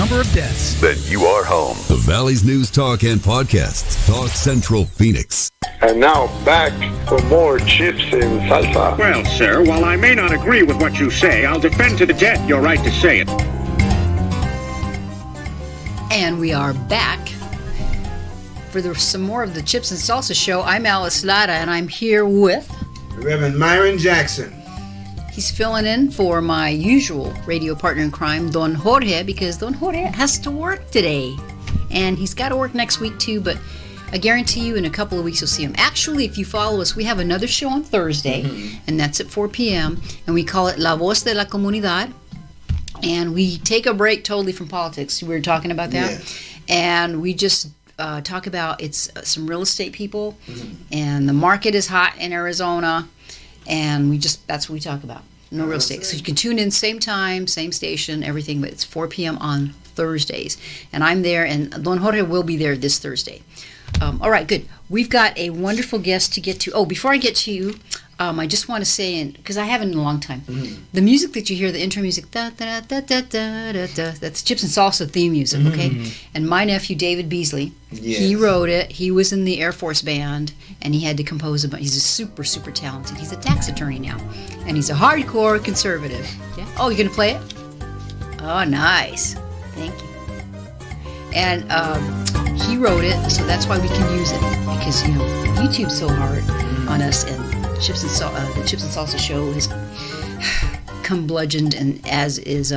number of deaths. Then you are home. The Valley's News Talk and Podcasts. Talk Central Phoenix. And now back for more Chips and Salsa. Well, sir, while I may not agree with what you say, I'll defend to the death your right to say it. And we are back for some more of the Chips and Salsa show. I'm Alice Lara, and I'm here with Reverend Myron Jackson. He's filling in for my usual radio partner in crime, Don Jorge, because Don Jorge has to work today. And he's got to work next week too, but I guarantee you in a couple of weeks you'll see him. Actually, if you follow us, we have another show on Thursday, and that's at 4 p.m., and we call it La Voz de la Comunidad. And we take a break totally from politics. We were talking about that. Yeah. And we just talk about some real estate people, and the market is hot in Arizona, and that's what we talk about. No real estate. So you can tune in same time, same station, everything, but it's 4 p.m. on Thursdays. And I'm there, and Don Jorge will be there this Thursday. All right, good. We've got a wonderful guest to get to. Oh, before I get to you, I just want to say, because I haven't in a long time, the music that you hear, the intro music, da, da, da, da, da, da, da, that's Chips and Salsa theme music, okay? And my nephew, David Beasley, he wrote it. He was in the Air Force Band, and he had to compose a bunch. He's a super, super talented. He's a tax attorney now, and he's a hardcore conservative. Yeah? Oh, you're going to play it? Oh, nice. Thank you. And he wrote it, so that's why we can use it, because, YouTube's so hard on us, and the Chips and Salsa show has come bludgeoned, and as is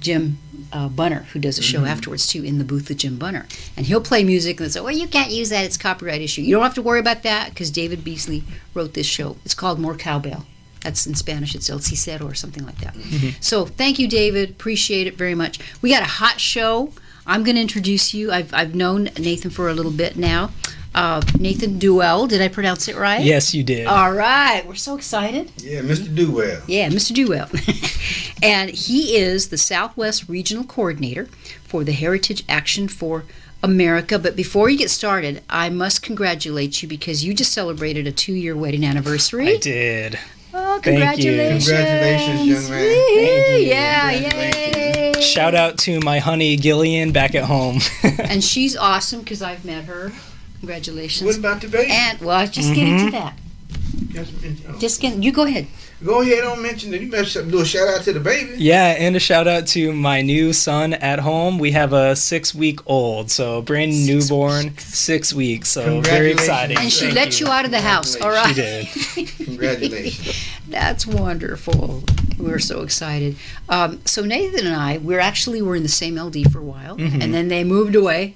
Jim Bunner, who does a show afterwards too, in the booth with Jim Bunner, and he'll play music and they'll say, well, you can't use that, it's a copyright issue. You don't have to worry about that, because David Beasley wrote this show. It's called More Cowbell. That's in Spanish, it's El Cicero or something like that. So thank you, David, appreciate it very much. We got a hot show. I'm going to introduce you. I've known Nathan for a little bit now. Nathan Duell, did I pronounce it right? Yes, you did. All right, we're so excited. Yeah, Mr. Duell. Yeah, Mr. Duell. And he is the Southwest Regional Coordinator for the Heritage Action for America. But before you get started, I must congratulate you, because you just celebrated a 2-year wedding anniversary. I did. Oh, congratulations. Congratulations, young man. Thank you. Yeah, yay. Shout out to my honey, Gillian, back at home. And she's awesome, because I've met her. Congratulations. What about the baby? And, well, I was just getting to that. You go ahead. Go ahead, don't mention that. You better do a shout out to the baby. Yeah, and a shout out to my new son at home. We have a 6-week-old, so brand new newborn, 6 weeks. So very exciting. And she let you out of the house. All right. She did. Congratulations. That's wonderful. We're so excited. So Nathan and I, we're in the same LD for a while, and then they moved away.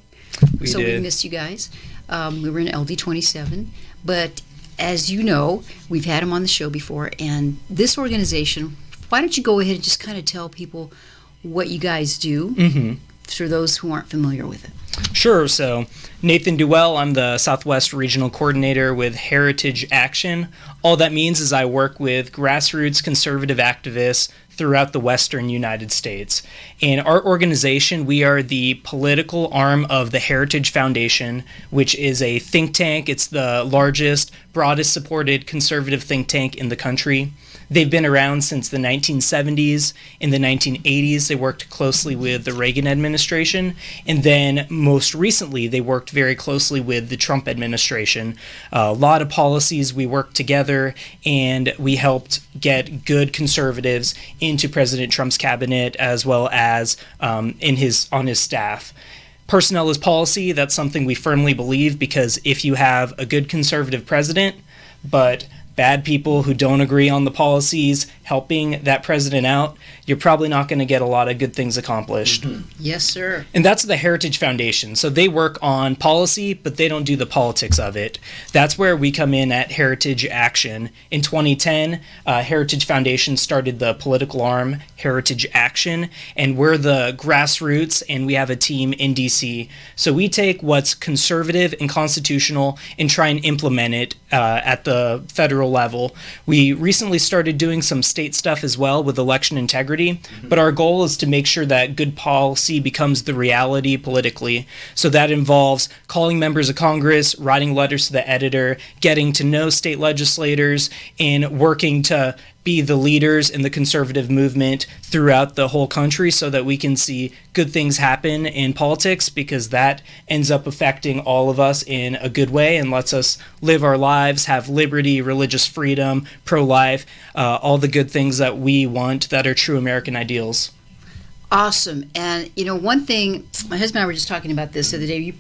We missed you guys. We were in LD 27, but as you know, we've had him on the show before, and this organization, why don't you go ahead and just kind of tell people what you guys do for those who aren't familiar with it? Sure. So Nathan Duell, I'm the Southwest Regional Coordinator with Heritage Action. All that means is I work with grassroots conservative activists throughout the western United States. In our organization, we are the political arm of the Heritage Foundation, which is a think tank. It's the largest, broadest supported conservative think tank in the country. They've been around since the 1970s. In the 1980s, they worked closely with the Reagan administration. And then most recently, they worked very closely with the Trump administration. A lot of policies we worked together, and we helped get good conservatives into President Trump's cabinet, as well as on his staff. Personnel is policy. That's something we firmly believe, because if you have a good conservative president, but bad people who don't agree on the policies helping that president out, you're probably not going to get a lot of good things accomplished. Yes, sir. And that's the Heritage Foundation. So they work on policy, but they don't do the politics of it. That's where we come in at Heritage Action. In 2010, Heritage Foundation started the political arm, Heritage Action, and we're the grassroots, and we have a team in D.C. So we take what's conservative and constitutional and try and implement it at the federal level. We recently started doing some state stuff as well with election integrity, but our goal is to make sure that good policy becomes the reality politically. So that involves calling members of Congress, writing letters to the editor, getting to know state legislators, and working to be the leaders in the conservative movement throughout the whole country so that we can see good things happen in politics, because that ends up affecting all of us in a good way and lets us live our lives, have liberty, religious freedom, pro-life, all the good things that we want that are true American ideals. Awesome. And, one thing, my husband and I were just talking about this the other day.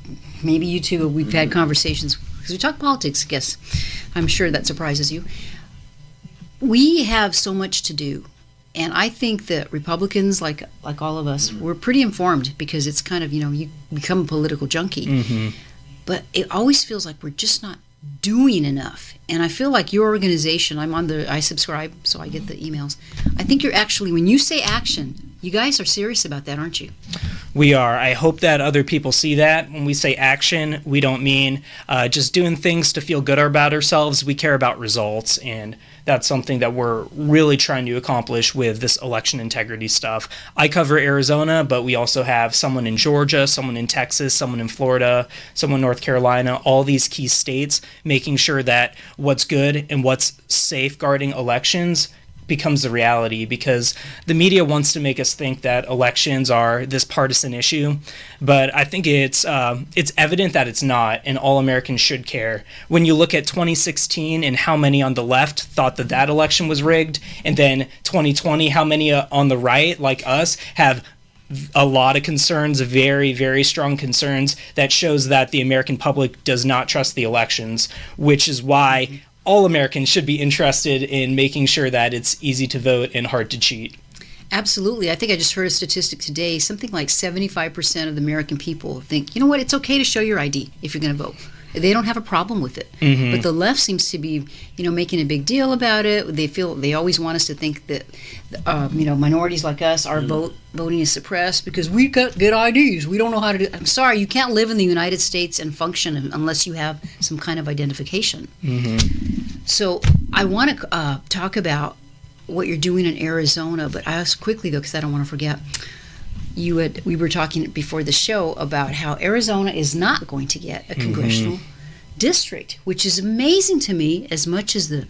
Maybe you too, we've had conversations, because we talk politics, I guess. I'm sure that surprises you. We have so much to do. And I think that Republicans, like all of us, we're pretty informed, because it's kind of, you become a political junkie. Mm-hmm. But it always feels like we're just not doing enough. And I feel like your organization, I subscribe, so I get the emails. I think you're actually, when you say action, you guys are serious about that, aren't you? We are. I hope that other people see that. When we say action, we don't mean just doing things to feel good about ourselves. We care about results, and that's something that we're really trying to accomplish with this election integrity stuff. I cover Arizona, but we also have someone in Georgia, someone in Texas, someone in Florida, someone in North Carolina, all these key states, making sure that what's good and what's safeguarding elections becomes the reality, because the media wants to make us think that elections are this partisan issue, but I think it's evident that it's not, and all Americans should care. When you look at 2016 and how many on the left thought that election was rigged, and then 2020, how many on the right, like us, have a lot of concerns, very, very strong concerns, that shows that the American public does not trust the elections, which is why all Americans should be interested in making sure that it's easy to vote and hard to cheat. Absolutely. I think I just heard a statistic today. Something like 75% of the American people think, you know what, it's okay to show your ID if you're going to vote. They don't have a problem with it. Mm-hmm. But the left seems to be, making a big deal about it. They always want us to think that, minorities like us, our voting is suppressed because we got good IDs. We don't know how to do it. I'm sorry, you can't live in the United States and function unless you have some kind of identification. Mm-hmm. So I want to talk about what you're doing in Arizona, but I ask quickly, though, because I don't want to forget. We were talking before the show about how Arizona is not going to get a congressional district, which is amazing to me, as much as the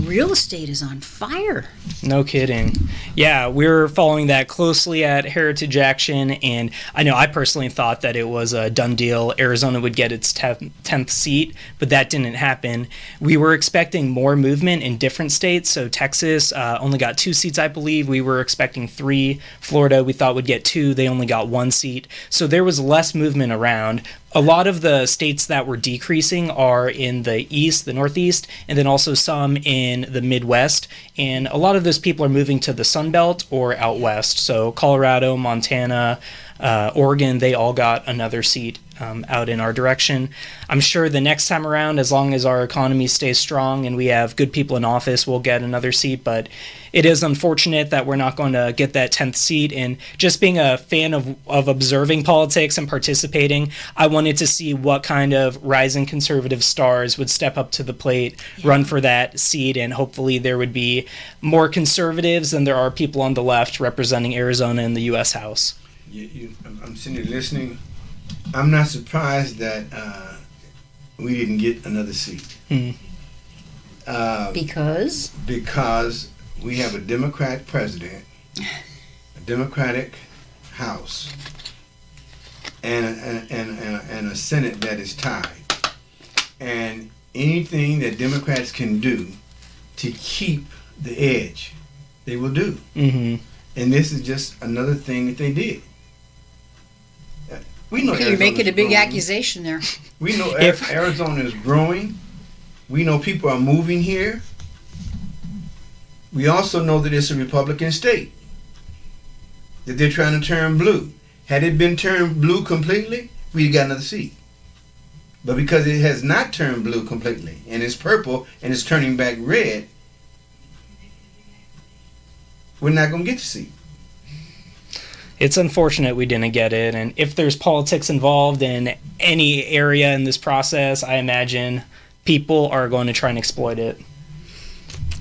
real estate is on fire. No kidding. Yeah, we're following that closely at Heritage Action, and I know I personally thought that it was a done deal. Arizona would get its 10th seat, but that didn't happen. We were expecting more movement in different states, so Texas only got 2 seats, I believe. We were expecting 3. Florida, we thought would get 2. They only got 1 seat. So there was less movement around. A lot of the states that were decreasing are in the east, the northeast, and then also some in the Midwest. And a lot of those people are moving to the Sun Belt or out west. So Colorado, Montana, Oregon, they all got another seat out in our direction. I'm sure the next time around, as long as our economy stays strong and we have good people in office, we'll get another seat. But it is unfortunate that we're not going to get that 10th seat. And just being a fan of observing politics and participating, I wanted to see what kind of rising conservative stars would step up to the plate, run for that seat, and hopefully there would be more conservatives than there are people on the left representing Arizona in the U.S. House. I'm sitting here listening. I'm not surprised that we didn't get another seat. Because? Because we have a Democrat president, a Democratic House, and a Senate that is tied. And anything that Democrats can do to keep the edge, they will do. Mm-hmm. And this is just another thing that they did. We know you're making a big accusation there. We know Arizona is growing. We know people are moving here. We also know that it's a Republican state, that they're trying to turn blue. Had it been turned blue completely, we'd got another seat. But because it has not turned blue completely, and it's purple, and it's turning back red, we're not going to get the seat. It's unfortunate we didn't get it, and if there's politics involved in any area in this process, I imagine people are going to try and exploit it.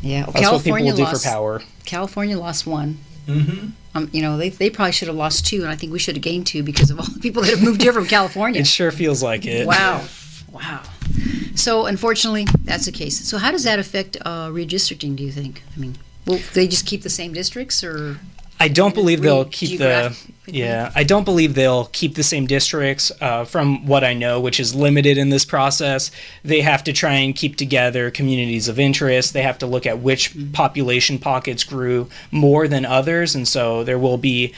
Yeah, well, that's California what people will do for power. California lost 1. Mm-hmm. They probably should have lost 2, and I think we should have gained 2 because of all the people that have moved here from California. It sure feels like it. Wow. So unfortunately, that's the case. So how does that affect redistricting, do you think? I mean, Will they just keep the same districts, or? I don't believe they'll keep geographically? I don't believe they'll keep the same districts. From what I know, which is limited in this process, they have to try and keep together communities of interest. They have to look at which population pockets grew more than others, and so there will be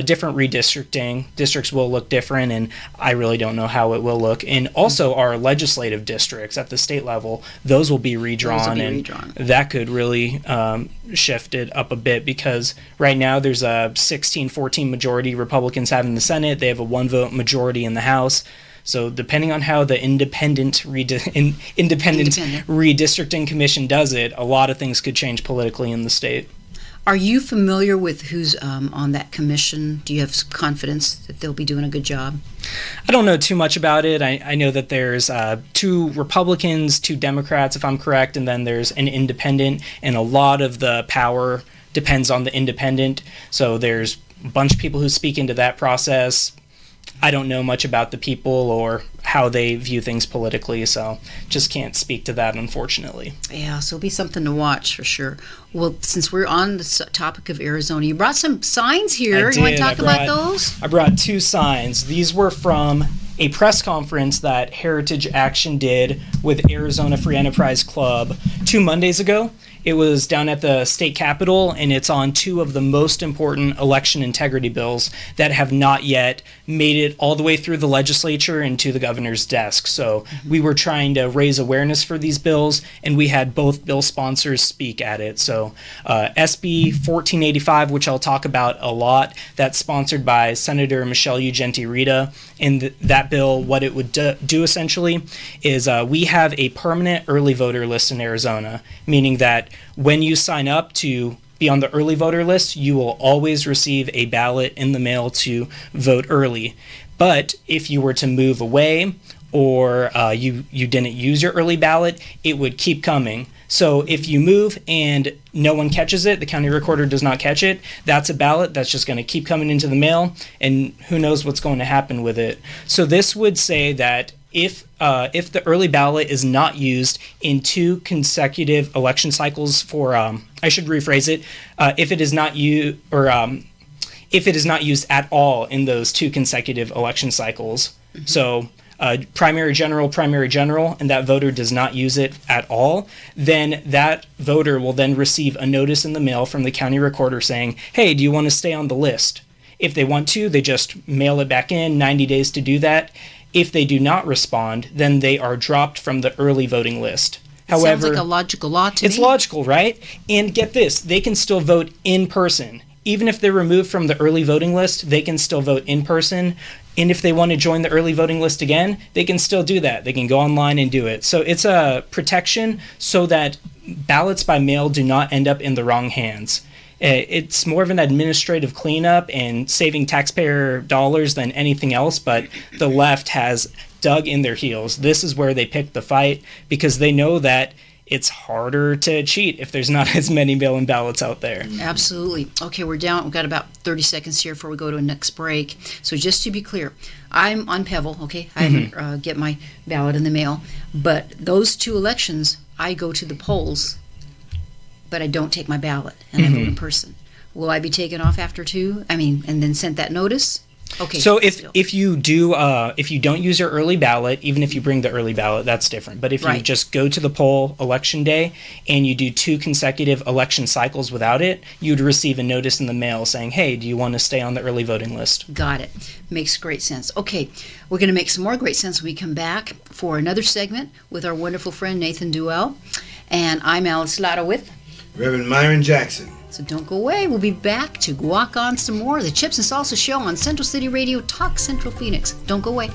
different redistricting. Districts will look different, and I really don't know how it will look. And also our legislative districts at the state level, those will be redrawn, that could really shift it up a bit, because right now there's a 16-14 majority Republicans have in the Senate. They have a 1-vote majority in the House. So depending on how the independent redistricting commission does it, a lot of things could change politically in the state. Are you familiar with who's on that commission? Do you have confidence that they'll be doing a good job? I don't know too much about it. I know that there's 2 Republicans, 2 Democrats, if I'm correct, and then there's an independent, and a lot of the power depends on the independent. So there's a bunch of people who speak into that process. I don't know much about the people or how they view things politically, so just can't speak to that, unfortunately. Yeah, so it'll be something to watch for sure. Well, since we're on the topic of Arizona, you brought some signs here. You want to talk about those? I brought 2 signs. These were from a press conference that Heritage Action did with Arizona Free Enterprise Club 2 Mondays ago. It was down at the state capitol, and it's on 2 of the most important election integrity bills that have not yet made it all the way through the legislature and to the governor's desk. So we were trying to raise awareness for these bills, and we had both bill sponsors speak at it. So SB 1485, which I'll talk about a lot, that's sponsored by Senator Michelle Ugenti-Rita. And that bill, what it would do essentially is we have a permanent early voter list in Arizona, meaning that when you sign up to be on the early voter list, you will always receive a ballot in the mail to vote early. But if you were to move away or you didn't use your early ballot, it would keep coming. So if you move and no one catches it, the county recorder does not catch it, that's a ballot that's just going to keep coming into the mail, and who knows what's going to happen with it. So this would say that if the early ballot is not used in 2 consecutive election cycles for, I should rephrase it, if it is not used at all in those 2 consecutive election cycles, so primary general, and that voter does not use it at all, then that voter will then receive a notice in the mail from the county recorder saying, hey, do you want to stay on the list? If they want to, they just mail it back in, 90 days to do that. If they do not respond, then they are dropped from the early voting list. However, sounds like a logical law to me. It's logical, right? And get this, they can still vote in person. Even if they're removed from the early voting list, they can still vote in person. And if they want to join the early voting list again, they can still do that. They can go online and do it. So it's a protection so that ballots by mail do not end up in the wrong hands. It's more of an administrative cleanup and saving taxpayer dollars than anything else, but the left has dug in their heels. This is where they picked the fight, because they know that it's harder to cheat if there's not as many mail-in ballots out there. Absolutely. Okay, we're down. We've got about 30 seconds here before we go to a next break. So just to be clear, I'm on Pebble, okay? I haven't get my ballot in the mail. But those 2 elections, I go to the polls, but I don't take my ballot, and I vote in person. Will I be taken off after 2? And then sent that notice? Okay. So if you don't use your early ballot, even if you bring the early ballot, that's different. But if you just go to the poll election day and you do 2 consecutive election cycles without it, you'd receive a notice in the mail saying, hey, do you want to stay on the early voting list? Got it. Makes great sense. Okay, we're going to make some more great sense when we come back for another segment with our wonderful friend Nathan Duell. And I'm Alice Lara with Reverend Myron Jackson. So don't go away. We'll be back to guac on some more of the Chips and Salsa Show on Central City Radio, Talk Central Phoenix. Don't go away.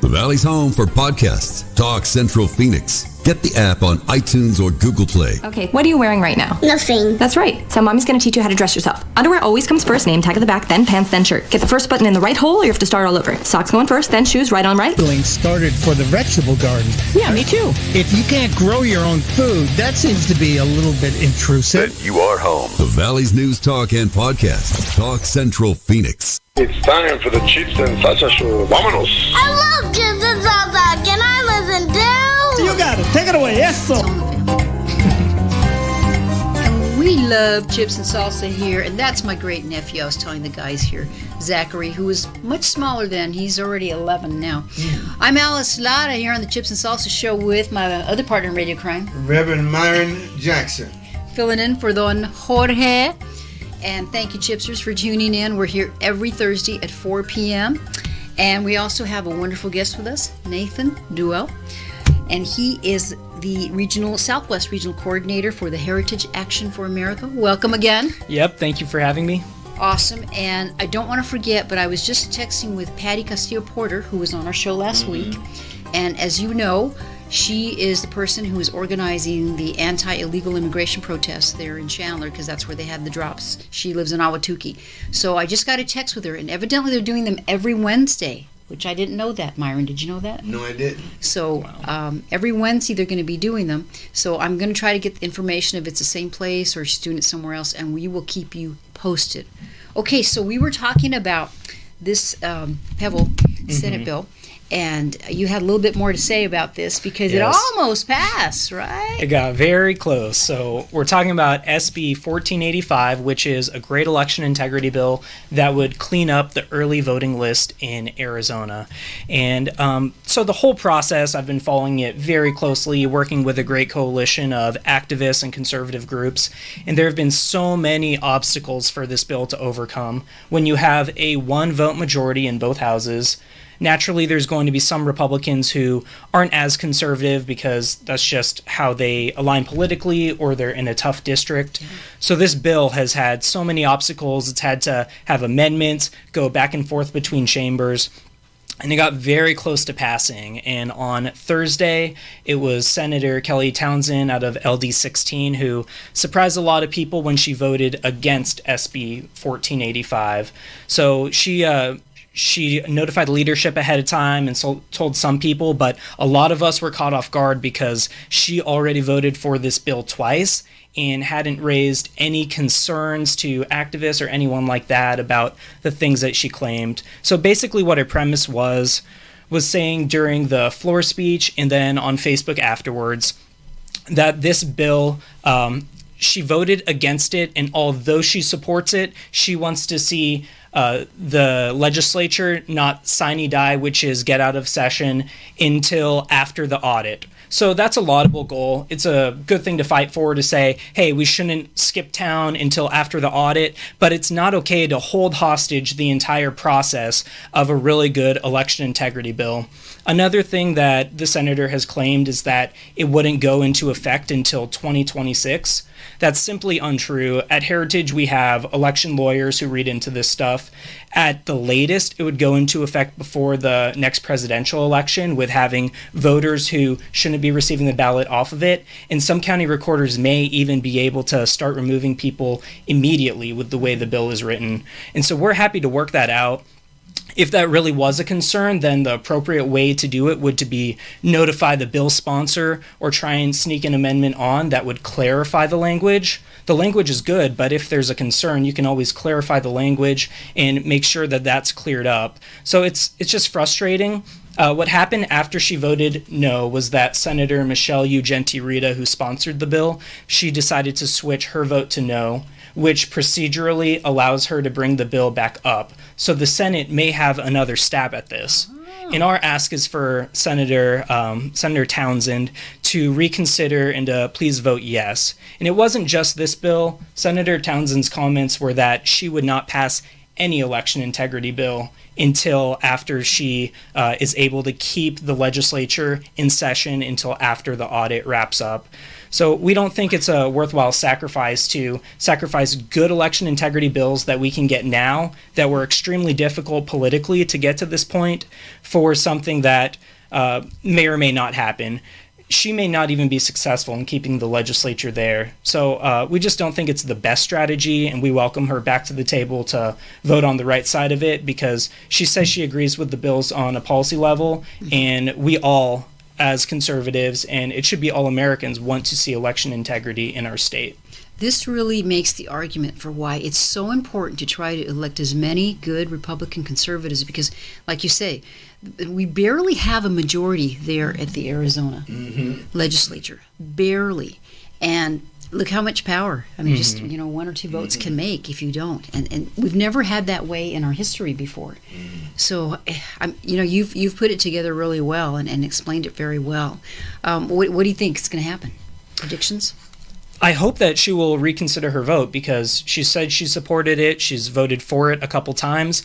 The Valley's home for podcasts. Talk Central Phoenix. Get the app on iTunes or Google Play. Okay, what are you wearing right now? Nothing. That's right. So mommy's going to teach you how to dress yourself. Underwear always comes first, name tag at the back, then pants, then shirt. Get the first button in the right hole or you have to start all over. Socks going first, then shoes, right on right. Started for the vegetable garden. Yeah, me too. If you can't grow your own food, that seems to be a little bit intrusive. Then you are home. The Valley's news, talk, and podcast. Talk Central Phoenix. It's time for the Chips and Salsa Show. Vámonos! I love chips and salsa. Can I listen too? You got it. Take it away. Yes, sir. It's on the family. We love chips and salsa here, and that's my great nephew. I was telling the guys here, Zachary, who is much smaller than, he's already 11 now. I'm Alice Lara here on the Chips and Salsa Show with my other partner in Radio Crime, Reverend Myron Jackson. filling in for Don Jorge. And thank you, Chipsters, for tuning in. We're here every Thursday at 4 p.m. And we also have a wonderful guest with us, Nathan Duell. And he is the Southwest Regional Coordinator for the Heritage Action for America. Welcome again. Yep, thank you for having me. Awesome. And I don't want to forget, but I was just texting with Patty Castillo-Porter, who was on our show last week. And as you know, she is the person who is organizing the anti-illegal immigration protests there in Chandler, because that's where they had the drops. She lives in Ahwatukee. So I just got a text with her, and evidently they're doing them every Wednesday, which I didn't know that. Myron, did you know that? No, I didn't. So every Wednesday they're going to be doing them. So I'm going to try to get the information if it's the same place or she's doing it somewhere else, and we will keep you posted. Okay, so we were talking about this Pebble Senate bill. And you had a little bit more to say about this because it almost passed, right? It got very close. So we're talking about SB 1485, which is a great election integrity bill that would clean up the early voting list in Arizona. And so the whole process, I've been following it very closely, working with a great coalition of activists and conservative groups. And there have been so many obstacles for this bill to overcome. When you have a one-vote majority in both houses, naturally, there's going to be some Republicans who aren't as conservative because that's just how they align politically or they're in a tough district. So this bill has had so many obstacles. It's had to have amendments, go back and forth between chambers. And it got very close to passing. And on Thursday, it was Senator Kelly Townsend out of LD 16 who surprised a lot of people when she voted against SB 1485. So she notified leadership ahead of time and told some people, but a lot of us were caught off guard because she already voted for this bill twice and hadn't raised any concerns to activists or anyone like that about the things that she claimed. So basically what her premise was saying during the floor speech and then on Facebook afterwards that this bill, she voted against it, and although she supports it, she wants to see the legislature not sine die, which is get out of session, until after the audit. So that's a laudable goal. It's a good thing to fight for, to say, hey, we shouldn't skip town until after the audit, but it's not okay to hold hostage the entire process of a really good election integrity bill. Another thing that the senator has claimed is that it wouldn't go into effect until 2026. That's simply untrue. At Heritage, we have election lawyers who read into this stuff. At the latest, it would go into effect before the next presidential election, with having voters who shouldn't be receiving the ballot off of it. And some county recorders may even be able to start removing people immediately with the way the bill is written. And so we're happy to work that out. If that really was a concern, then the appropriate way to do it would to be notify the bill sponsor or try and sneak an amendment on that would clarify the language. The language is good, but if there's a concern, you can always clarify the language and make sure that that's cleared up. So it's just frustrating. What happened after she voted no was that Senator Michelle Ugenti-Rita, who sponsored the bill, she decided to switch her vote to no, which procedurally allows her to bring the bill back up. So the Senate may have another stab at this. And our ask is for Senator Townsend to reconsider and to please vote yes. And it wasn't just this bill. Senator Townsend's comments were that she would not pass any election integrity bill until after she is able to keep the legislature in session until after the audit wraps up. So we don't think it's a worthwhile sacrifice to sacrifice good election integrity bills that we can get now that were extremely difficult politically to get to this point for something that may or may not happen. She may not even be successful in keeping the legislature there. So we just don't think it's the best strategy, and we welcome her back to the table to vote on the right side of it, because she says she agrees with the bills on a policy level, and we all, as conservatives, and it should be all Americans, want to see election integrity in our state. This really makes the argument for why it's so important to try to elect as many good Republican conservatives, because, like you say, we barely have a majority there at the Arizona legislature. Barely. And look how much power. I mean, just, one or two votes can make if you don't. And we've never had that way in our history before. So, you've put it together really well and explained it very well. What do you think is going to happen? Predictions? I hope that she will reconsider her vote because she said she supported it. She's voted for it a couple times.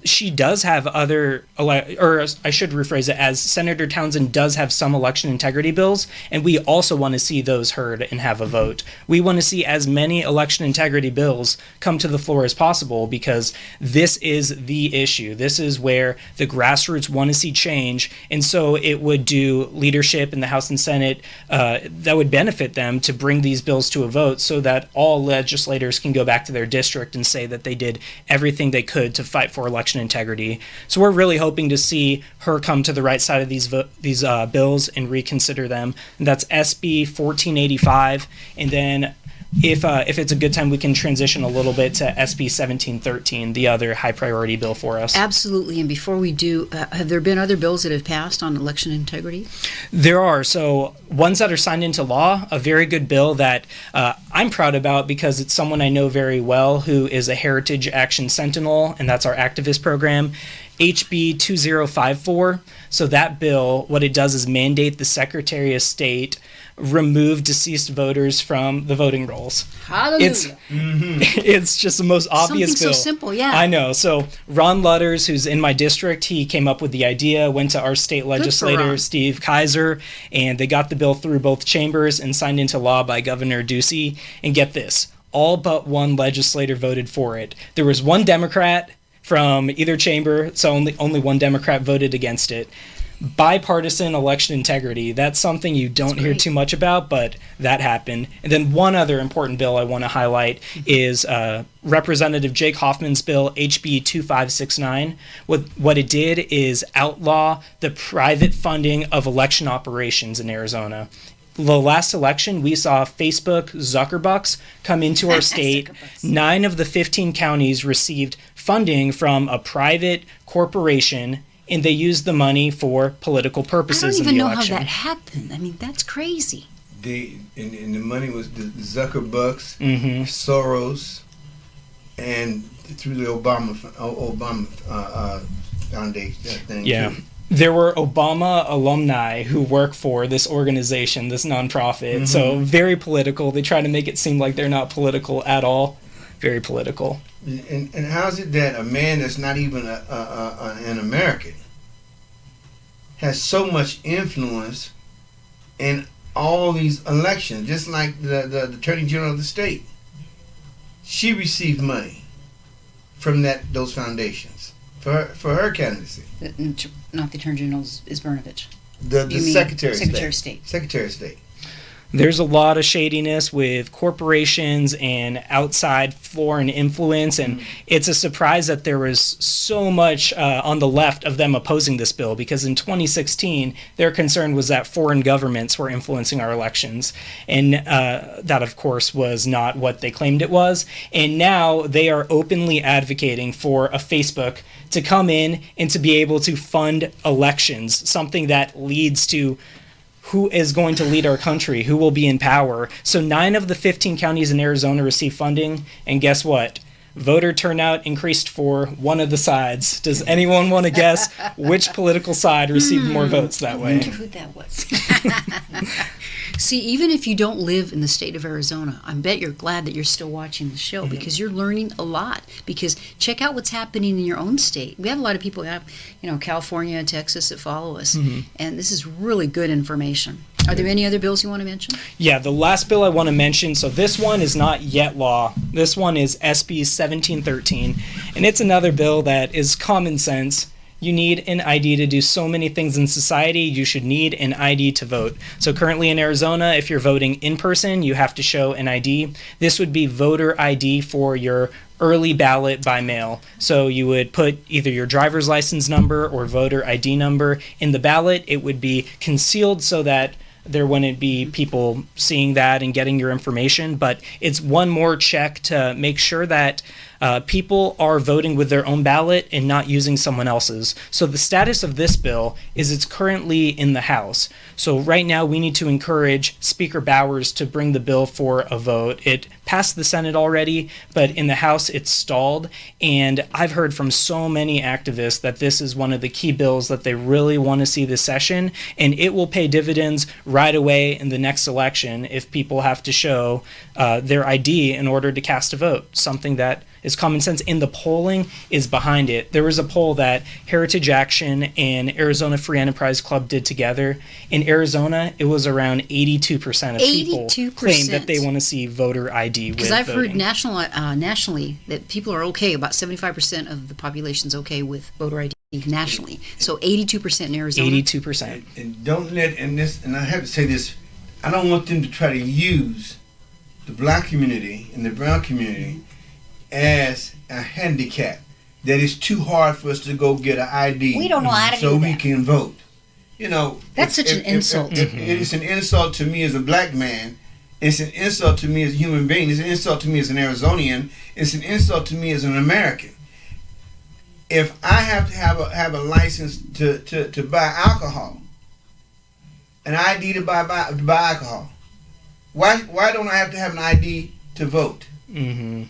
She does have or I should rephrase it as Senator Townsend does have some election integrity bills, and we also want to see those heard and have a vote. We want to see as many election integrity bills come to the floor as possible because this is the issue. This is where the grassroots want to see change, and so it would do leadership in the House and Senate that would benefit them to bring these bills to a vote so that all legislators can go back to their district and say that they did everything they could to fight for election integrity. So we're really hoping to see her come to the right side of these bills and reconsider them. And that's SB 1485, and then if it's a good time, we can transition a little bit to SB 1713, the other high priority bill for us. Absolutely. And before we do, have there been other bills that have passed on election integrity? There are. So ones that are signed into law, a very good bill that I'm proud about because it's someone I know very well who is a Heritage Action Sentinel, and that's our activist program. HB 2054. So that bill, what it does is mandate the Secretary of State remove deceased voters from the voting rolls. Hallelujah. It's just the most obvious Something bill. so simple, yeah. I know. So Ron Lutters, who's in my district, he came up with the idea, went to our state legislator, Steve Kaiser, and they got the bill through both chambers and signed into law by Governor Ducey. And get this, all but one legislator voted for it. There was one Democrat from either chamber, so only one Democrat voted against it. Bipartisan election integrity, that's something you don't hear too much about, but that happened. And then one other important bill I want to highlight is Representative Jake Hoffman's bill, HB 2569. What it did is outlaw the private funding of election operations in Arizona. The last election, we saw Facebook Zuckerbucks come into our state. 9 of the 15 counties received funding from a private corporation, and they used the money for political purposes in the election. I don't even know how that happened. I mean, that's crazy. And the money was the Zuckerbucks, Soros, and through the Obama Foundation thing. Yeah. Too. There were Obama alumni who work for this organization, this nonprofit. So very political. They try to make it seem like they're not political at all. Very political. And how is it that a man that's not even an American has so much influence in all these elections, just like the Attorney General of the state? She received money from those foundations for her candidacy. Not the Attorney General is Brnovich. The Secretary of State. Secretary of State. There's a lot of shadiness with corporations and outside foreign influence, and it's a surprise that there was so much on the left of them opposing this bill, because in 2016, their concern was that foreign governments were influencing our elections, and that, of course, was not what they claimed it was. And now they are openly advocating for a Facebook to come in and to be able to fund elections, something that leads to who is going to lead our country, who will be in power. So 9 of the 15 counties in Arizona receive funding, and guess what? Voter turnout increased for one of the sides. Does anyone want to guess which political side received more votes that way? I wonder who that was. See, even if you don't live in the state of Arizona, I bet you're glad that you're still watching the show because you're learning a lot. Because check out what's happening in your own state. We have a lot of people, California and Texas that follow us, and this is really good information. Are there any other bills you want to mention? Yeah, the last bill I want to mention, so this one is not yet law. This one is SB 1713, and it's another bill that is common sense. You need an ID to do so many things in society. You should need an ID to vote. So currently in Arizona, if you're voting in person, you have to show an ID. This would be voter ID for your early ballot by mail. So you would put either your driver's license number or voter ID number in the ballot. It would be concealed so that there wouldn't be people seeing that and getting your information, but it's one more check to make sure that people are voting with their own ballot and not using someone else's. So the status of this bill is it's currently in the House. So right now we need to encourage Speaker Bowers to bring the bill for a vote. It passed the Senate already, but in the House it's stalled. And I've heard from so many activists that this is one of the key bills that they really want to see this session, and it will pay dividends right away in the next election if people have to show their ID in order to cast a vote, something that is common sense, and the polling is behind it. There was a poll that Heritage Action and Arizona Free Enterprise Club did together. In Arizona, it was around 82% of people 82%. claim that they want to see voter ID with Because I've voting. heard nationally that people are okay, about 75% of the population's okay with voter ID nationally. So 82% in Arizona. 82%. And don't let, and I have to say this, I don't want them to try to use the black community and the brown community as a handicap, that it's too hard for us to go get an ID. We don't know how to so do we that. can vote. You know, That's such an insult. It is an insult to me as a black man. It's an insult to me as a human being. It's an insult to me as an Arizonian. It's an insult to me as an American. If I have to have a license to buy alcohol, an ID to buy alcohol, why don't I have to have an ID to vote? Mm-hmm.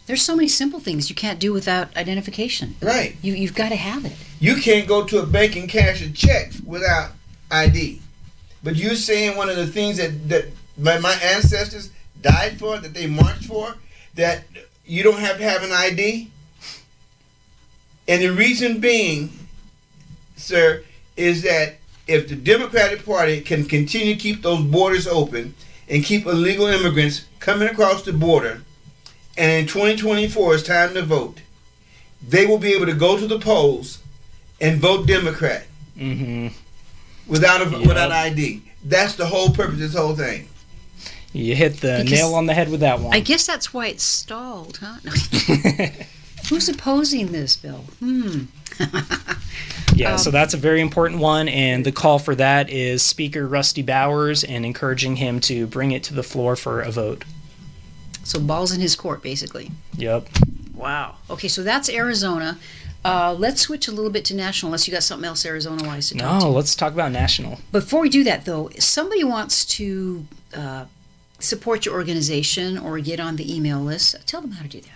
There's so many simple things you can't do without identification. Right. You've got to have it. You can't go to a bank and cash a check without ID. But you're saying one of the things that my ancestors died for, that they marched for, that you don't have to have an ID? And the reason being, sir, is that if the Democratic Party can continue to keep those borders open and keep illegal immigrants coming across the border, and in 2024 it's time to vote, they will be able to go to the polls and vote Democrat without ID. That's the whole purpose of this whole thing. You hit the nail on the head with that one. I guess that's why it's stalled, huh? Who's opposing this bill? Yeah, so that's a very important one, and the call for that is Speaker Rusty Bowers and encouraging him to bring it to the floor for a vote. So ball's in his court, basically. Yep. Wow. Okay, so that's Arizona. Let's switch a little bit to national, unless you got something else Arizona-wise to talk to. No, let's talk about national. Before we do that, though, if somebody wants to support your organization or get on the email list, tell them how to do that.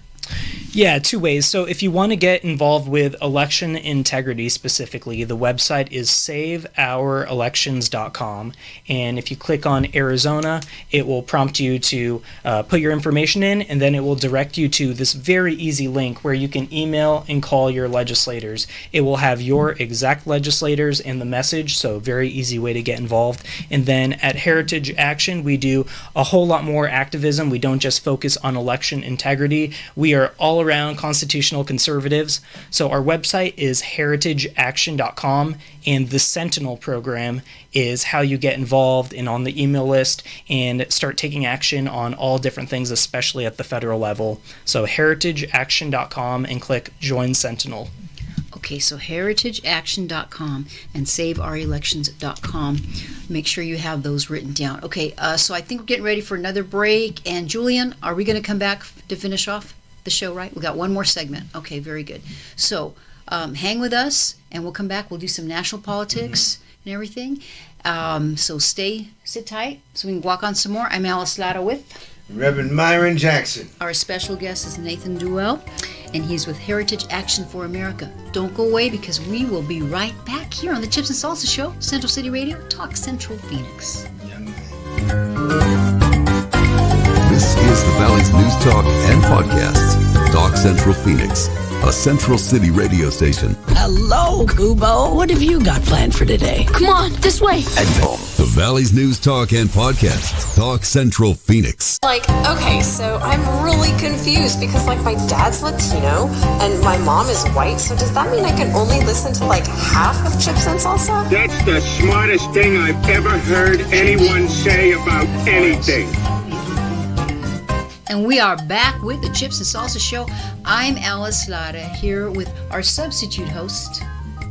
Yeah, two ways. So if you want to get involved with election integrity specifically, the website is saveourelections.com. And if you click on Arizona, it will prompt you to put your information in, and then it will direct you to this very easy link where you can email and call your legislators. It will have your exact legislators in the message, so very easy way to get involved. And then at Heritage Action, we do a whole lot more activism. We don't just focus on election integrity. We are all around constitutional conservatives. So our website is heritageaction.com, and the Sentinel program is how you get involved and on the email list and start taking action on all different things, especially at the federal level. So heritageaction.com and click Join Sentinel. Okay, so heritageaction.com and saveourelections.com. Make sure you have those written down. Okay, so I think we're getting ready for another break. And Julian, are we going to come back to finish off the show, right? We got one more segment. Okay, very good. So hang with us, and we'll come back. We'll do some national politics and everything. So sit tight, so we can walk on some more. I'm Alice Lara with Reverend Myron Jackson. Our special guest is Nathan Duell, and he's with Heritage Action for America. Don't go away, because we will be right back here on the Chips and Salsa Show, Central City Radio, Talk Central Phoenix. This is the Valley's News Talk and Podcasts. Talk Central Phoenix, a Central City radio station. Hello, Kubo. What have you got planned for today? Come on, this way. And the Valley's News Talk and Podcasts. Talk Central Phoenix. Okay, so I'm really confused because, my dad's Latino and my mom is white, so does that mean I can only listen to, half of Chips and Salsa? That's the smartest thing I've ever heard anyone say about anything. And we are back with the Chips and Salsa Show. I'm Alice Lara, here with our substitute host,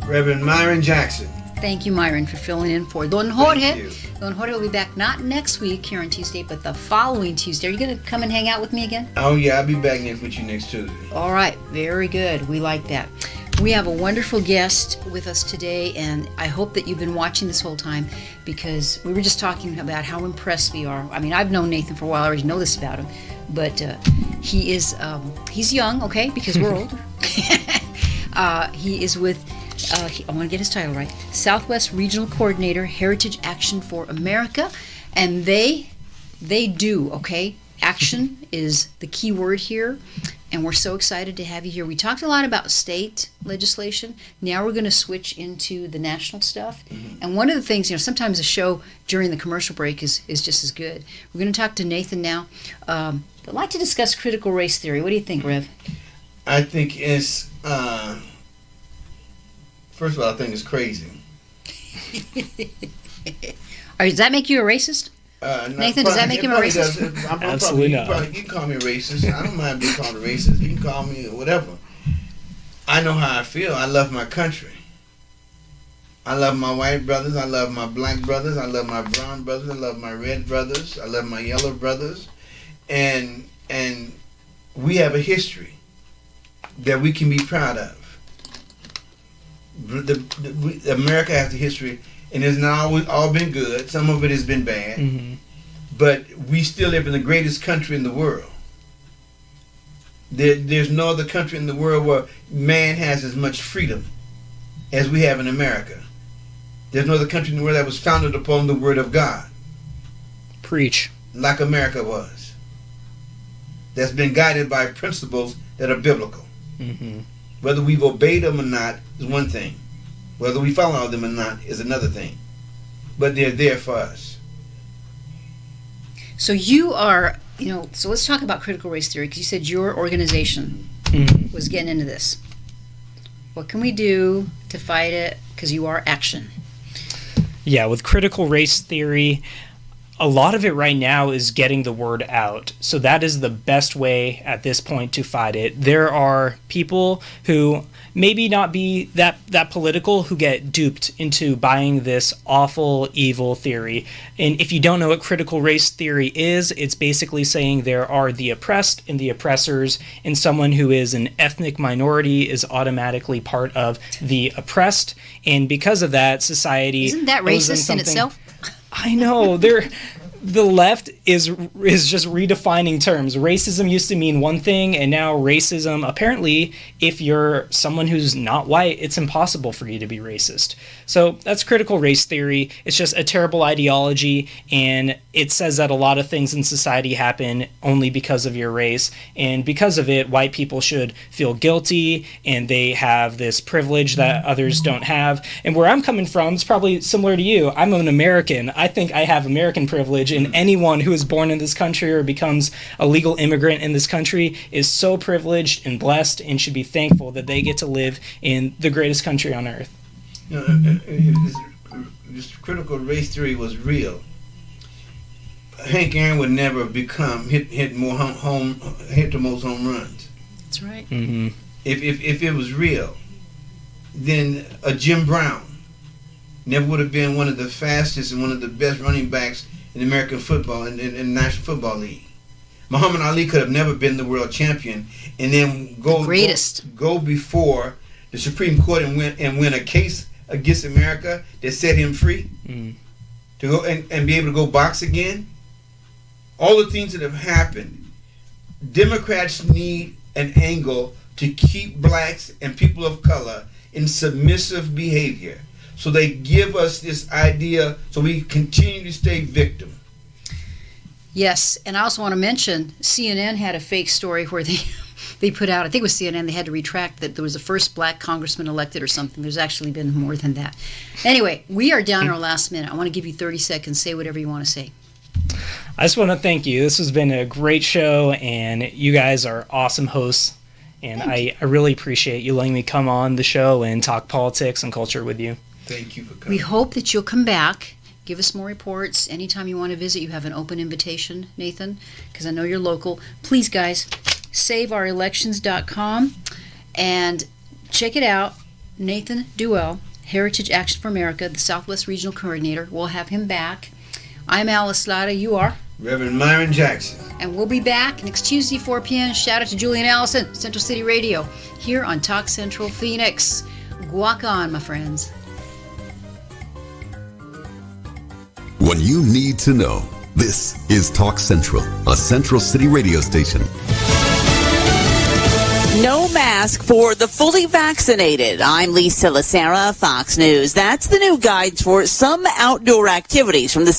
Reverend Myron Jackson. Thank you, Myron, for filling in for Don Jorge. Thank you. Don Jorge will be back not next week here on Tuesday, but the following Tuesday. Are you going to come and hang out with me again? Oh, yeah, I'll be back with you next Tuesday. All right. Very good. We like that. We have a wonderful guest with us today, and I hope that you've been watching this whole time because we were just talking about how impressed we are. I mean, I've known Nathan for a while. I already know this about him, but he's young, okay, because we're older. He is with, I want to get his title right, Southwest Regional Coordinator, Heritage Action for America, and they do, okay? Action is the key word here, and we're so excited to have you here. We talked a lot about state legislation. Now we're going to switch into the national stuff. And one of the things, sometimes a show during the commercial break is just as good. We're going to talk to Nathan now. I'd like to discuss critical race theory. What do you think, Rev? I think it's, first of all, I think it's crazy. Does that make you a racist? Nathan, does that make him a racist? Absolutely not. You can call me a racist. I don't mind being called a racist. You can call me whatever. I know how I feel. I love my country. I love my white brothers. I love my black brothers. I love my brown brothers. I love my red brothers. I love my yellow brothers. And we have a history that we can be proud of. America has a history, and it's not always all been good. Some of it has been bad. But we still live in the greatest country in the world. There's no other country in the world where man has as much freedom as we have in America. There's no other country in the world that was founded upon the Word of God. Preach. Like America was. That's been guided by principles that are biblical. Whether we've obeyed them or not is one thing. Whether we follow them or not is another thing. But they're there for us. So you are, so let's talk about critical race theory, because you said your organization was getting into this. What can we do to fight it? Because you are Action. Yeah, with critical race theory, a lot of it right now is getting the word out. So that is the best way at this point to fight it. There are people who maybe not be that political who get duped into buying this awful, evil theory. And if you don't know what critical race theory is, it's basically saying there are the oppressed and the oppressors, and someone who is an ethnic minority is automatically part of the oppressed. And because of that, society... Isn't that racist in itself? I know. The left is just redefining terms. Racism used to mean one thing, and now racism, apparently, if you're someone who's not white, it's impossible for you to be racist. So that's critical race theory. It's just a terrible ideology, and it says that a lot of things in society happen only because of your race, and because of it, white people should feel guilty, and they have this privilege that others don't have. And where I'm coming from is probably similar to you. I'm an American. I think I have American privilege, and anyone who is born in this country or becomes a legal immigrant in this country is so privileged and blessed and should be thankful that they get to live in the greatest country on earth. This critical race theory was real. Hank Aaron would never hit the most home runs. That's right. If it was real, then a Jim Brown never would have been one of the fastest and one of the best running backs in American football and in the National Football League. Muhammad Ali could have never been the world champion and then go before the Supreme Court and win a case against America that set him free to go and be able to go box again. All the things that have happened, Democrats need an angle to keep blacks and people of color in submissive behavior. So they give us this idea so we continue to stay victim. Yes, and I also want to mention CNN had a fake story where they put out, I think it was CNN, they had to retract that there was the first black congressman elected or something. There's actually been more than that. Anyway, we are down our last minute. I want to give you 30 seconds. Say whatever you want to say. I just want to thank you. This has been a great show, and you guys are awesome hosts. And I really appreciate you letting me come on the show and talk politics and culture with you. Thank you for coming. We hope that you'll come back. Give us more reports. Anytime you want to visit, you have an open invitation, Nathan, because I know you're local. Please, guys, saveourelections.com and check it out. Nathan Duell, Heritage Action for America, the Southwest Regional Coordinator. We'll have him back. I'm Alice Slaughter. You are? Reverend Myron Jackson. And we'll be back next Tuesday, 4 p.m. Shout out to Julie and Allison, Central City Radio, here on Talk Central Phoenix. Guac on, my friends. When you need to know, this is Talk Central, a Central City radio station. No mask for the fully vaccinated. I'm Lisa Lacera, Fox News. That's the new guidance for some outdoor activities from the